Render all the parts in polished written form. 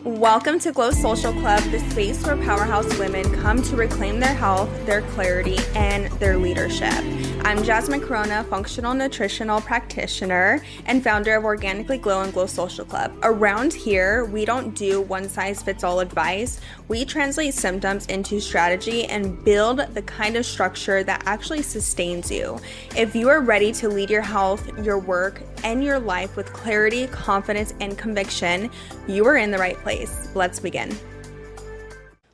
Welcome to Glow Social Club, the space where powerhouse women come to reclaim their health, their clarity, and their leadership. I'm Jazmine Corona, functional nutritional practitioner and founder of Organically Glow and Glow Social Club. Around here, we don't do one-size-fits-all advice. We translate symptoms into strategy and build the kind of structure that actually sustains you. If you are ready to lead your health, your work, and your life with clarity, confidence, and conviction, you are in the right place. Let's begin.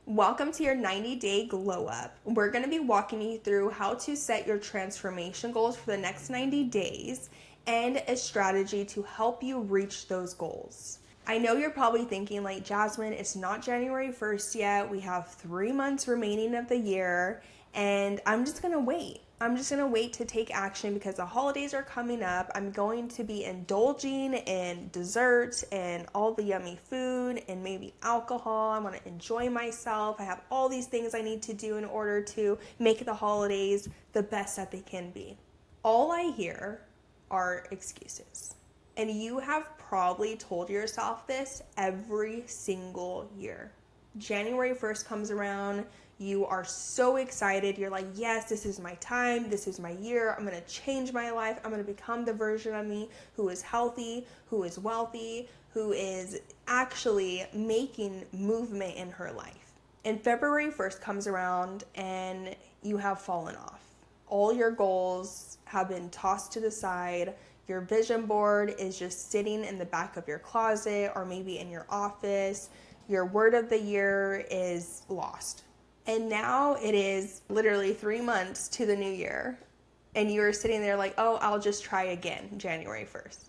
Welcome to your 90-day glow up. We're going to be walking you through how to set your transformation goals for the next 90 days and a strategy to help you reach those goals. I know you're probably thinking like, Jazmine, it's not January 1st yet. We have 3 months remaining of the year and I'm just going to wait. I'm just going to wait to take action because the holidays are coming up. I'm going to be indulging in desserts and all the yummy food and maybe alcohol. I want to enjoy myself. I have all these things I need to do in order to make the holidays the best that they can be. All I hear are excuses. And you have probably told yourself this every single year. January 1st comes around. You are so excited. You're like, yes, this is my time. This is my year. I'm going to change my life. I'm going to become the version of me who is healthy, who is wealthy, who is actually making movement in her life. And February 1st comes around and you have fallen off. All your goals have been tossed to the side. Your vision board is just sitting in the back of your closet or maybe in your office. Your word of the year is lost. And now it is literally 3 months to the new year. And you are sitting there like, oh, I'll just try again, January 1st.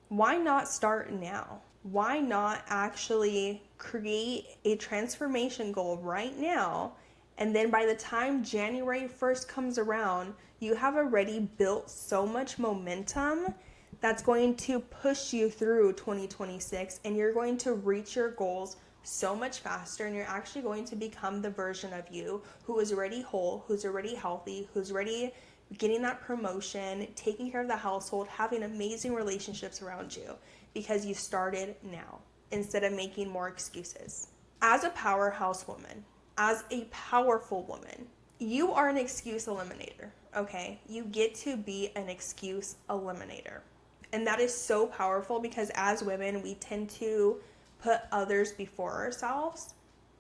Why not start now? Why not actually create a transformation goal right now? And then by the time January 1st comes around, you have already built so much momentum that's going to push you through 2026 and you're going to reach your goals so much faster, and you're actually going to become the version of you who is already whole, who's already healthy, who's already getting that promotion, taking care of the household, having amazing relationships around you because you started now instead of making more excuses. As a powerhouse woman, as a powerful woman, you are an excuse eliminator, okay? You get to be an excuse eliminator. And that is so powerful because as women, we tend to put others before ourselves.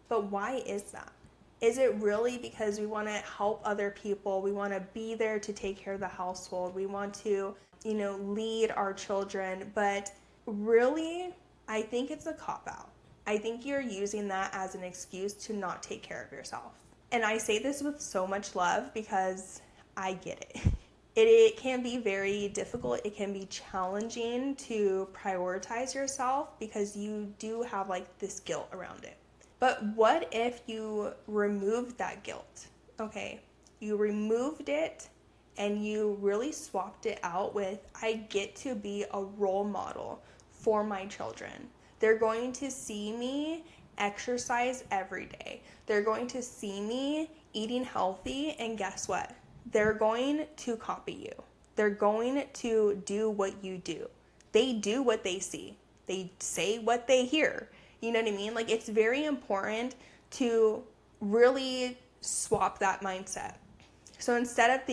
But why is that? Is it really because we want to help other people? We want to be there to take care of the household. We want to, lead our children. But really, I think it's a cop-out. I think you're using that as an excuse to not take care of yourself. And I say this with so much love because I get it. It can be very difficult. It can be challenging to prioritize yourself because you do have like this guilt around it. But what if you removed that guilt? Okay, you removed it and you really swapped it out with, I get to be a role model for my children. They're going to see me exercise every day. They're going to see me eating healthy, and guess what? They're going to copy you. They're going to do what you do. They do what they see. They say what they hear. You know what I mean? Like, it's very important to really swap that mindset. So instead of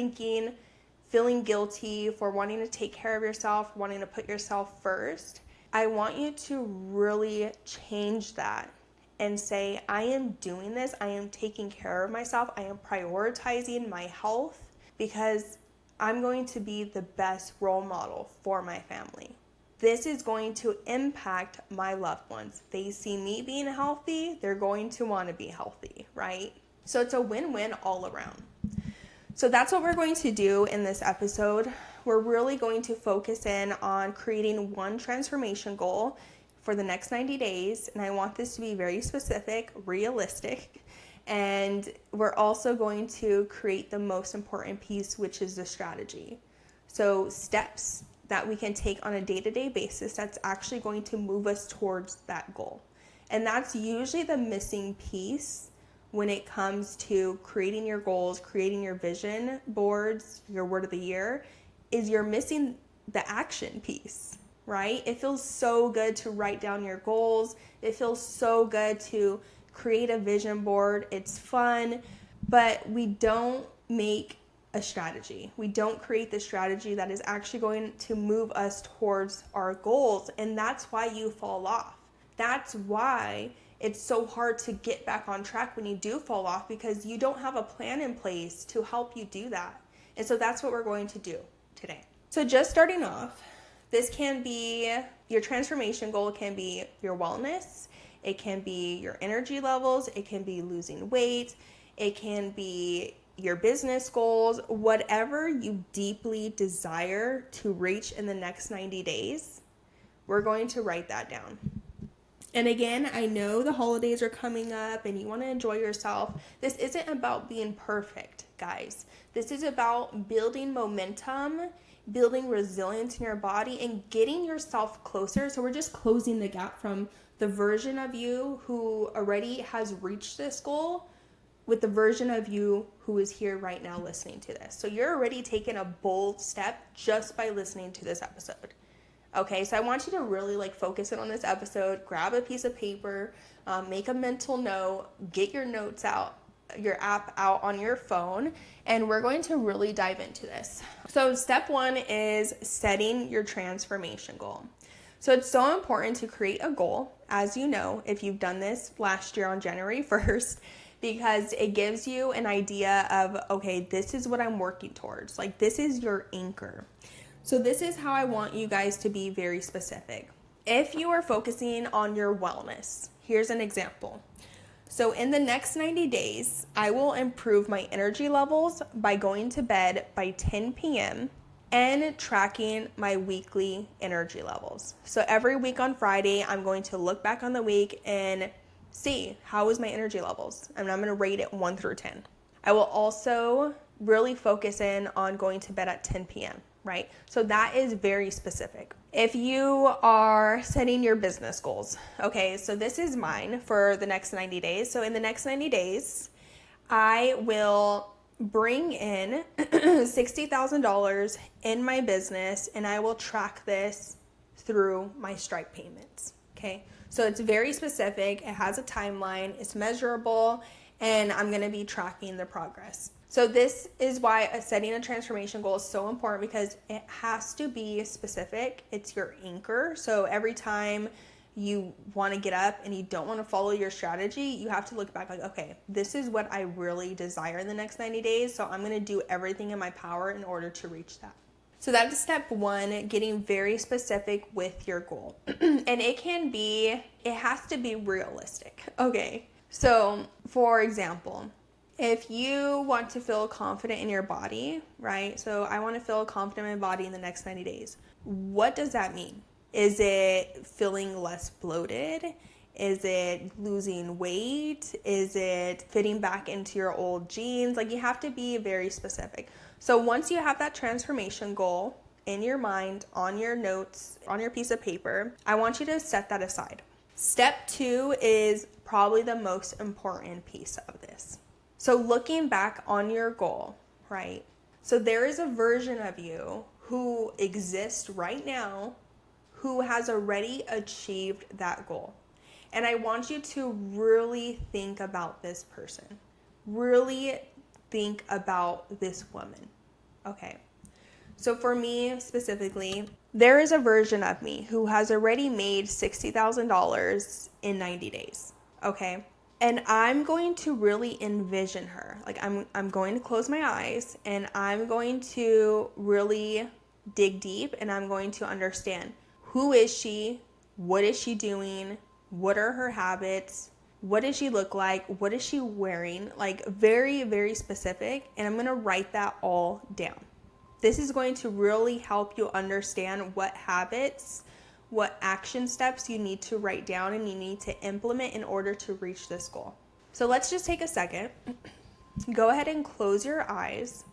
feeling guilty for wanting to take care of yourself, wanting to put yourself first, I want you to really change that and say, I am doing this. I am taking care of myself. I am prioritizing my health because I'm going to be the best role model for my family. This is going to impact my loved ones. They see me being healthy, they're going to want to be healthy, right? So it's a win-win all around. So that's what we're going to do in this episode. We're really going to focus in on creating one transformation goal for the next 90 days. And I want this to be very specific, realistic. And we're also going to create the most important piece, which is the strategy. So steps that we can take on a day-to-day basis that's actually going to move us towards that goal. And that's usually the missing piece when it comes to creating your goals, creating your vision boards, your word of the year, is you're missing the action piece. right? It feels so good to write down your goals. It feels so good to create a vision board. It's fun, but we don't make a strategy. We don't create the strategy that is actually going to move us towards our goals. And that's why you fall off. That's why it's so hard to get back on track when you do fall off, because you don't have a plan in place to help you do that. And so that's what we're going to do today. So just starting off, this can be your transformation goal. It can be your wellness. It can be your energy levels. It can be losing weight. It can be your business goals. Whatever you deeply desire to reach in the next 90 days, we're going to write that down. And again, I know the holidays are coming up and you want to enjoy yourself. This isn't about being perfect, guys. This is about building momentum, building resilience in your body, and getting yourself closer. So we're just closing the gap from the version of you who already has reached this goal with the version of you who is here right now listening to this. So you're already taking a bold step just by listening to this episode. Okay, so I want you to really focus in on this episode. Grab a piece of paper, make a mental note, get your notes out, your app out on your phone, and we're going to really dive into this. So step one is setting your transformation goal. So it's so important to create a goal, as you know, if you've done this last year on January 1st, because it gives you an idea of, okay, this is what I'm working towards. This is your anchor. So this is how I want you guys to be very specific. If you are focusing on your wellness, here's an example. So in the next 90 days, I will improve my energy levels by going to bed by 10 p.m. and tracking my weekly energy levels. So every week on Friday, I'm going to look back on the week and see how is my energy levels. And I'm going to rate it 1 through 10. I will also really focus in on going to bed at 10 p.m., right? So that is very specific. If you are setting your business goals, okay, so this is mine for the next 90 days. So in the next 90 days, I will bring in $60,000 in my business, and I will track this through my Stripe payments, okay? So it's very specific. It has a timeline. It's measurable, and I'm going to be tracking the progress. So this is why setting a transformation goal is so important, because it has to be specific. It's your anchor. So every time you want to get up and you don't want to follow your strategy, you have to look back okay, this is what I really desire in the next 90 days. So I'm going to do everything in my power in order to reach that. So that's step one, getting very specific with your goal. And it has to be realistic. Okay. So for example, if you want to feel confident in your body, right? So I want to feel confident in my body in the next 90 days. What does that mean? Is it feeling less bloated? Is it losing weight? Is it fitting back into your old jeans? You have to be very specific. So once you have that transformation goal in your mind, on your notes, on your piece of paper, I want you to set that aside. Step two is probably the most important piece of this. So looking back on your goal, right? So there is a version of you who exists right now who has already achieved that goal. And I want you to really think about this person. Really think about this woman. Okay. So for me specifically, there is a version of me who has already made $60,000 in 90 days. Okay. And I'm going to really envision her. I'm going to close my eyes and I'm going to really dig deep, and I'm going to understand, who is she? What is she doing? What are her habits? What does she look like? What is she wearing? Very, very specific. And I'm going to write that all down. This is going to really help you understand what habits, what action steps you need to write down and you need to implement in order to reach this goal. So let's just take a second. Go ahead and close your eyes.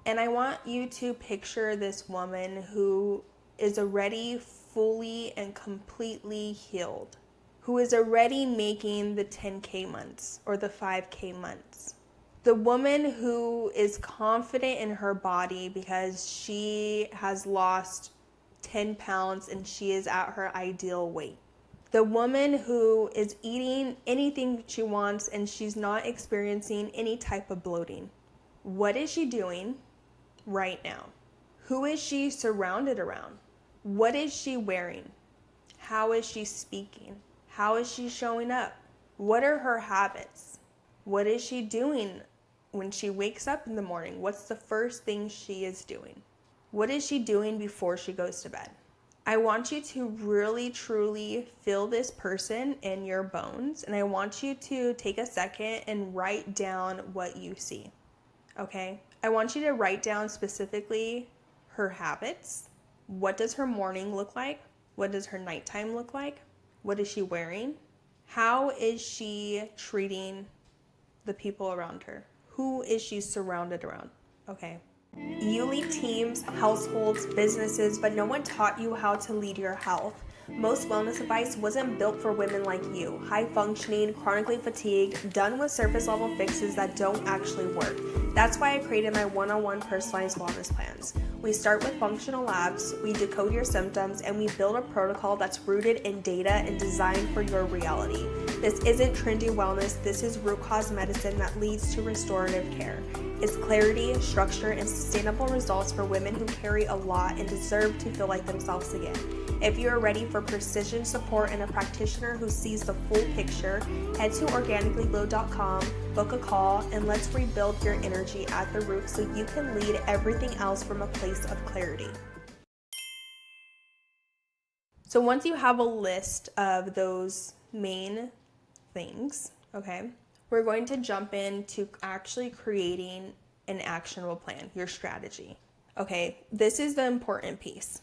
And I want you to picture this woman who is already fully and completely healed, who is already making the 10K months or the 5K months. The woman who is confident in her body because she has lost 10 pounds and she is at her ideal weight. The woman who is eating anything she wants and she's not experiencing any type of bloating. What is she doing right now? Who is she surrounded around? What is she wearing? How is she speaking? How is she showing up? What are her habits? What is she doing when she wakes up in the morning? What's the first thing she is doing? What is she doing before she goes to bed? I want you to really, truly feel this person in your bones. And I want you to take a second and write down what you see. Okay? I want you to write down specifically her habits. What does her morning look like? What does her nighttime look like? What is she wearing? How is she treating the people around her? Who is she surrounded around? Okay. You lead teams, households, businesses, but no one taught you how to lead your health. Most wellness advice wasn't built for women like you, high functioning, chronically fatigued, done with surface level fixes that don't actually work. That's why I created my one-on-one personalized wellness plans. We start with functional labs, we decode your symptoms, and we build a protocol that's rooted in data and designed for your reality. This isn't trendy wellness, this is root cause medicine that leads to restorative care. It's clarity, structure, and sustainable results for women who carry a lot and deserve to feel like themselves again. If you are ready for precision support and a practitioner who sees the full picture, head to organicallyglow.com, book a call, and let's rebuild your energy at the root so you can lead everything else from a place of clarity. So once you have a list of those main things, okay, we're going to jump into actually creating an actionable plan, your strategy. Okay, this is the important piece.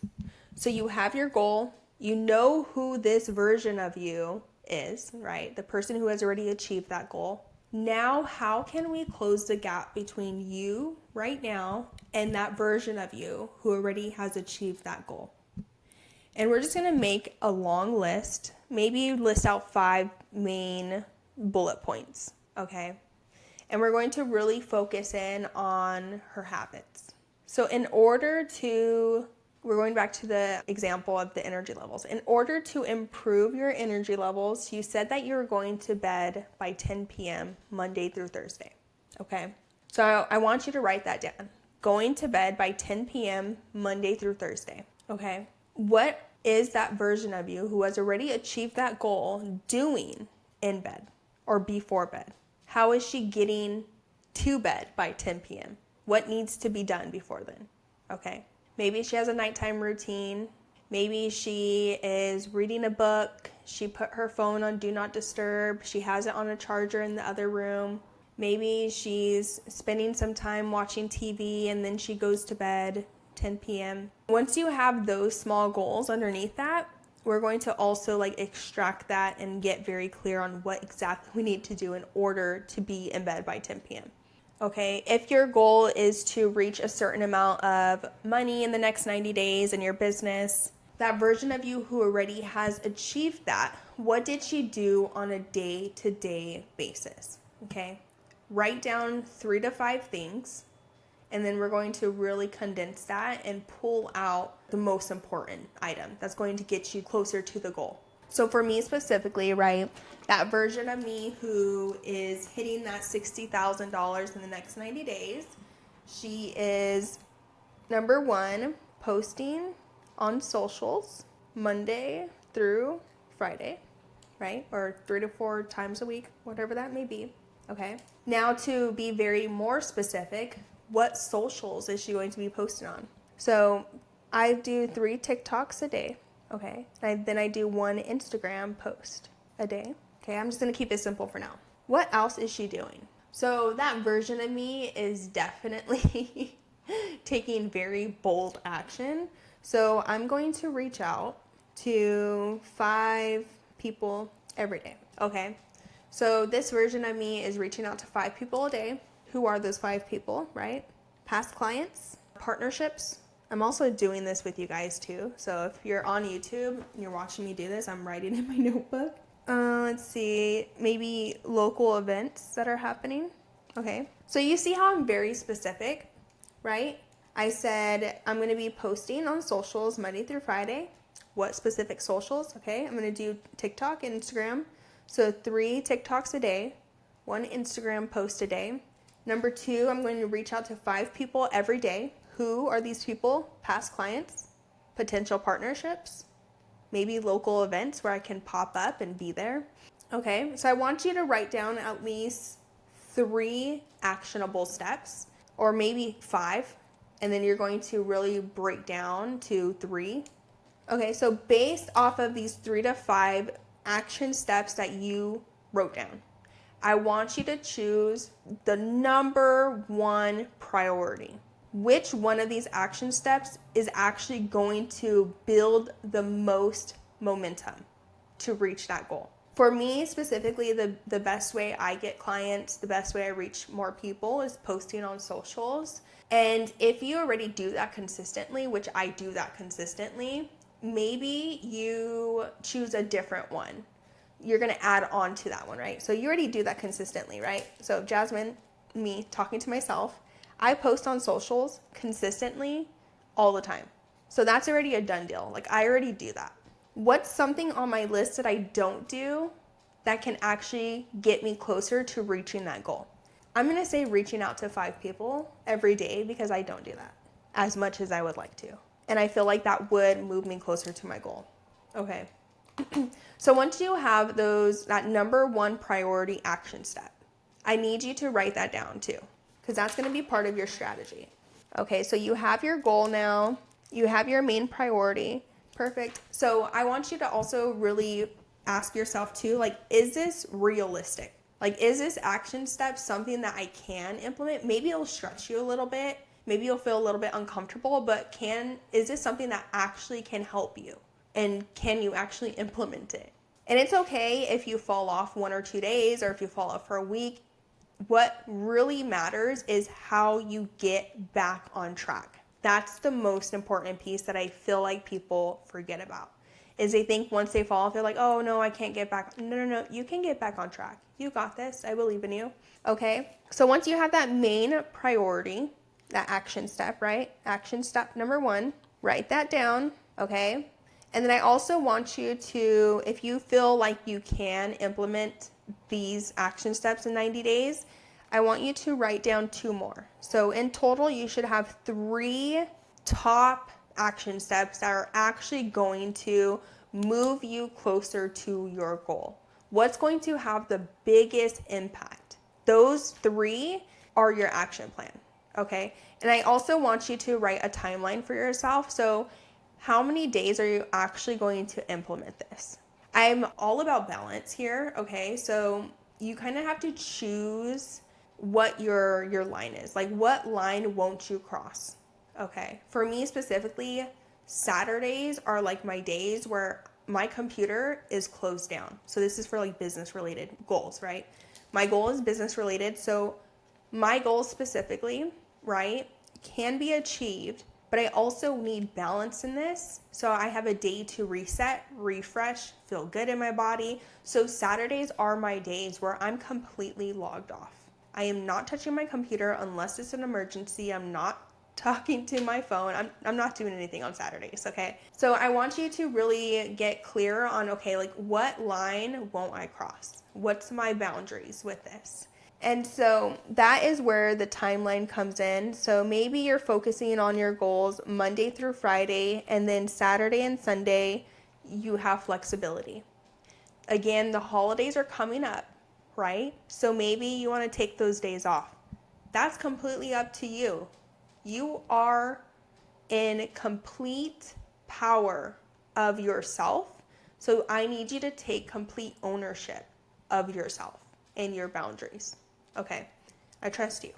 So you have your goal, you know who this version of you is, right? The person who has already achieved that goal. Now, how can we close the gap between you right now and that version of you who already has achieved that goal? And we're just gonna make a long list, maybe list out 5 main bullet points, okay? And we're going to really focus in on her habits. So we're going back to the example of the energy levels. In order to improve your energy levels, you said that you were going to bed by 10 p.m. Monday through Thursday, okay? So I want you to write that down. Going to bed by 10 p.m. Monday through Thursday, okay? What is that version of you who has already achieved that goal doing in bed or before bed? How is she getting to bed by 10 p.m.? What needs to be done before then, okay? Maybe she has a nighttime routine. Maybe she is reading a book. She put her phone on Do Not Disturb. She has it on a charger in the other room. Maybe she's spending some time watching TV and then she goes to bed 10 p.m. Once you have those small goals underneath that, we're going to also extract that and get very clear on what exactly we need to do in order to be in bed by 10 p.m. Okay, if your goal is to reach a certain amount of money in the next 90 days in your business, that version of you who already has achieved that, what did she do on a day-to-day basis? Okay, write down 3 to 5 things, and then we're going to really condense that and pull out the most important item that's going to get you closer to the goal. So for me specifically, right, that version of me who is hitting that $60,000 in the next 90 days, she is, number 1, posting on socials Monday through Friday, right? Or 3 to 4 times a week, whatever that may be, okay? Now to be very more specific, what socials is she going to be posting on? So I do 3 TikToks a day. Okay, then I do 1 Instagram post a day. Okay, I'm just gonna keep it simple for now. What else is she doing? So that version of me is definitely taking very bold action. So I'm going to reach out to 5 people every day, okay? So this version of me is reaching out to 5 people a day. Who are those 5 people, right? Past clients, partnerships. I'm also doing this with you guys too. So if you're on YouTube and you're watching me do this, I'm writing in my notebook. Let's see, maybe local events that are happening. Okay, so you see how I'm very specific, right? I said I'm going to be posting on socials Monday through Friday. What specific socials? Okay, I'm going to do TikTok and Instagram. So 3 TikToks a day, 1 Instagram post a day. Number 2, I'm going to reach out to 5 people every day. Who are these people? Past clients, potential partnerships, maybe local events where I can pop up and be there. Okay, so I want you to write down at least 3 actionable steps, or maybe 5, and then you're going to really break down to 3. Okay, so based off of these 3 to 5 action steps that you wrote down, I want you to choose the number 1 priority. Which one of these action steps is actually going to build the most momentum to reach that goal? For me specifically, the best way I get clients, the best way I reach more people is posting on socials. And if you already do that consistently, which I do that consistently, maybe you choose a different one. You're going to add on to that one, right? So you already do that consistently, right? So Jazmine, me talking to myself, I post on socials consistently all the time. So that's already a done deal. Like, I already do that. What's something on my list that I don't do that can actually get me closer to reaching that goal? I'm going to say reaching out to 5 people every day, because I don't do that as much as I would like to. And I feel like that would move me closer to my goal. Okay. So once you have that number 1 priority action step, I need you to write that down too, because that's going to be part of your strategy. Okay, so you have your goal now. You have your main priority. Perfect. So I want you to also really ask yourself too, like, is this realistic? Like, is this action step something that I can implement? Maybe it'll stretch you a little bit. Maybe you'll feel a little bit uncomfortable, but is this something that actually can help you? And can you actually implement it? And it's okay if you fall off 1 or 2 days, or if you fall off for a week. What really matters is how you get back on track. That's the most important piece that I feel like people forget about, is they think once they fall off, they're like, oh no, I can't get back. No, you can get back on track. You got this. I believe in you. Okay. So once you have that main priority, that action step, right? Action step number 1, write that down. Okay. And then I also want you to, if you feel like you can implement these action steps in 90 days, I want you to write down 2 more. So in total, you should have 3 top action steps that are actually going to move you closer to your goal. What's going to have the biggest impact? Those 3 are your action plan, okay? And I also want you to write a timeline for yourself. So how many days are you actually going to implement this? I'm all about balance here, okay? So you kind of have to choose what your line is. Like, what line won't you cross? Okay. For me specifically, Saturdays are like my days where my computer is closed down. So this is for like business related goals, right? My goal is business related. So my goals specifically, right, can be achieved, but I also need balance in this. So I have a day to reset, refresh, feel good in my body. So Saturdays are my days where I'm completely logged off. I am not touching my computer unless it's an emergency. I'm not talking to my phone. I'm not doing anything on Saturdays, okay? So I want you to really get clear on, okay, like, what line won't I cross? What's my boundaries with this? And so that is where the timeline comes in. So maybe you're focusing on your goals Monday through Friday, and then Saturday and Sunday, you have flexibility. Again, the holidays are coming up, right? So maybe you want to take those days off. That's completely up to you. You are in complete power of yourself. So I need you to take complete ownership of yourself and your boundaries. Okay, I trust you.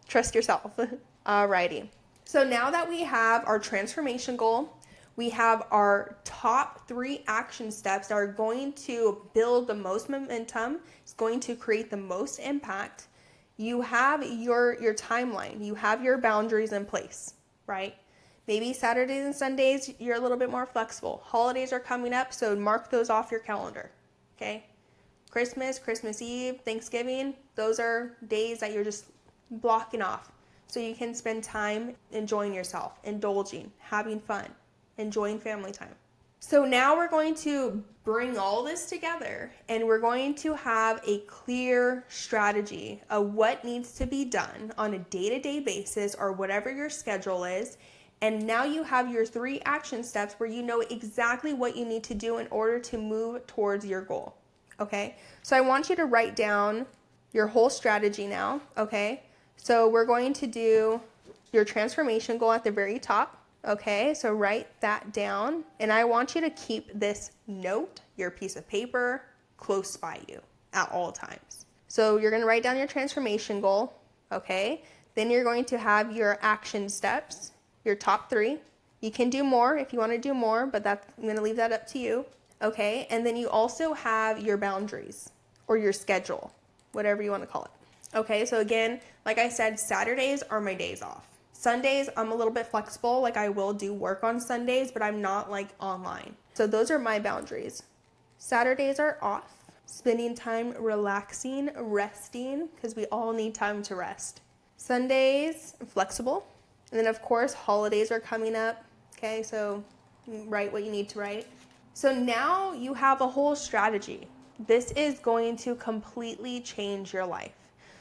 Trust yourself. Alrighty. So now that we have our transformation goal, we have our top 3 action steps that are going to build the most momentum, it's going to create the most impact. You have your timeline, you have your boundaries in place, right? Maybe Saturdays and Sundays, you're a little bit more flexible. Holidays are coming up, so mark those off your calendar, okay? Christmas Eve, Thanksgiving, those are days that you're just blocking off. so you can spend time enjoying yourself, indulging, having fun, enjoying family time. So now we're going to bring all this together and we're going to have a clear strategy of what needs to be done on a day-to-day basis or whatever your schedule is. And now you have your 3 action steps where you know exactly what you need to do in order to move towards your goal. Okay? So I want you to write down your whole strategy now. Okay? So we're going to do your transformation goal at the very top. Okay, so write that down. And I want you to keep this note, your piece of paper, close by you at all times. So you're going to write down your transformation goal. Okay, then you're going to have your action steps, your top 3. You can do more if you want to do more, but I'm going to leave that up to you. Okay, and then you also have your boundaries or your schedule, whatever you want to call it. Okay, so again, like I said, Saturdays are my days off. Sundays, I'm a little bit flexible, like I will do work on Sundays, but I'm not like online. So those are my boundaries. Saturdays are off, spending time relaxing, resting, because we all need time to rest. Sundays, I'm flexible. And then of course, holidays are coming up. Okay, so write what you need to write. So now you have a whole strategy. This is going to completely change your life.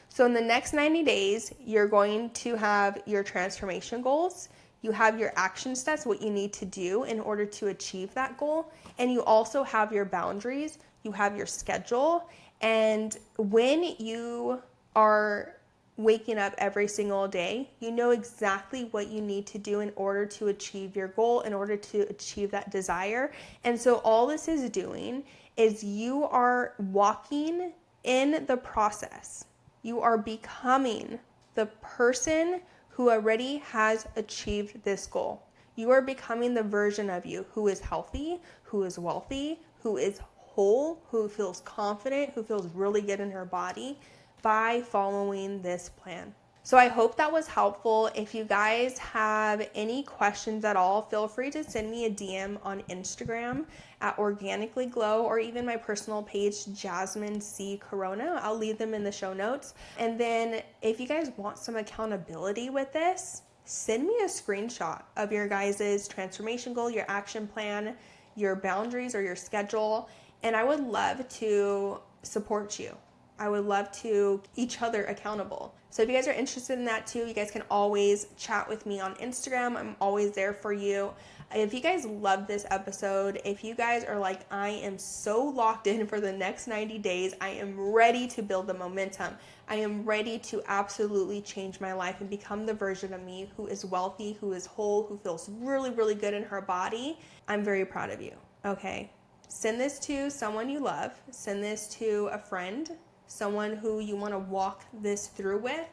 So in the next 90 days, you're going to have your transformation goals. You have your action steps, what you need to do in order to achieve that goal. And you also have your boundaries. You have your schedule. And when you are waking up every single day, you know exactly what you need to do in order to achieve your goal, in order to achieve that desire. And so all this is doing is you are walking in the process. You are becoming the person who already has achieved this goal. You are becoming the version of you who is healthy, who is wealthy, who is whole, who feels confident, who feels really good in her body by following this plan. So I hope that was helpful. If you guys have any questions at all, feel free to send me a DM on Instagram at Organically Glow, or even my personal page, Jazmine C. Corona. I'll leave them in the show notes. And then if you guys want some accountability with this, send me a screenshot of your guys' transformation goal, your action plan, your boundaries, or your schedule. And I would love to support you. I would love to each other accountable. So if you guys are interested in that too, you guys can always chat with me on Instagram. I'm always there for you. If you guys love this episode, if you guys are like, I am so locked in for the next 90 days, I am ready to build the momentum. I am ready to absolutely change my life and become the version of me who is wealthy, who is whole, who feels really, really good in her body. I'm very proud of you. Okay. Send this to someone you love. Send this to a friend, someone who you want to walk this through with.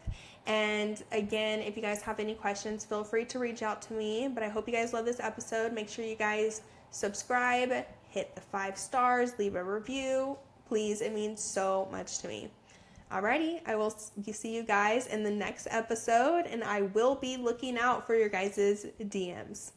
And again, if you guys have any questions, feel free to reach out to me. But I hope you guys love this episode. Make sure you guys subscribe, hit the 5 stars, leave a review. Please, it means so much to me. Alrighty, I will see you guys in the next episode, and I will be looking out for your guys' DMs.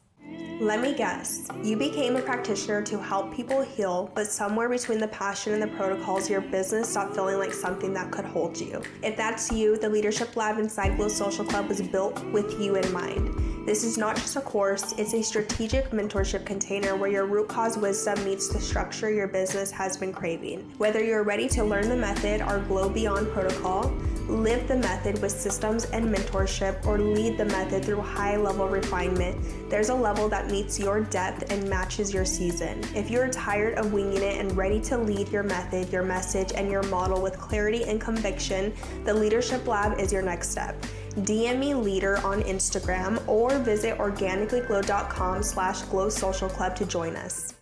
Let me guess, you became a practitioner to help people heal, but somewhere between the passion and the protocols, your business stopped feeling like something that could hold you. If that's you, the Leadership Lab inside Glow Social Club was built with you in mind. This is not just a course, it's a strategic mentorship container where your root cause wisdom meets the structure your business has been craving. Whether you're ready to learn the method, our Glow Beyond protocol, live the method with systems and mentorship, or lead the method through high-level refinement, there's a level that meets your depth and matches your season. If you're tired of winging it and ready to lead your method, your message, and your model with clarity and conviction, the Leadership Lab is your next step. DM me leader on Instagram or visit organicallyglow.com/Glow Social Club to join us.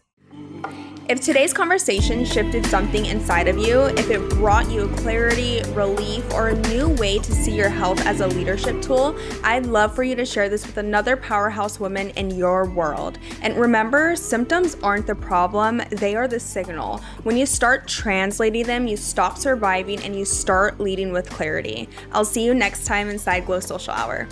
If today's conversation shifted something inside of you, if it brought you clarity, relief, or a new way to see your health as a leadership tool, I'd love for you to share this with another powerhouse woman in your world. And remember, symptoms aren't the problem, they are the signal. When you start translating them, you stop surviving and you start leading with clarity. I'll see you next time inside Glow Social Hour.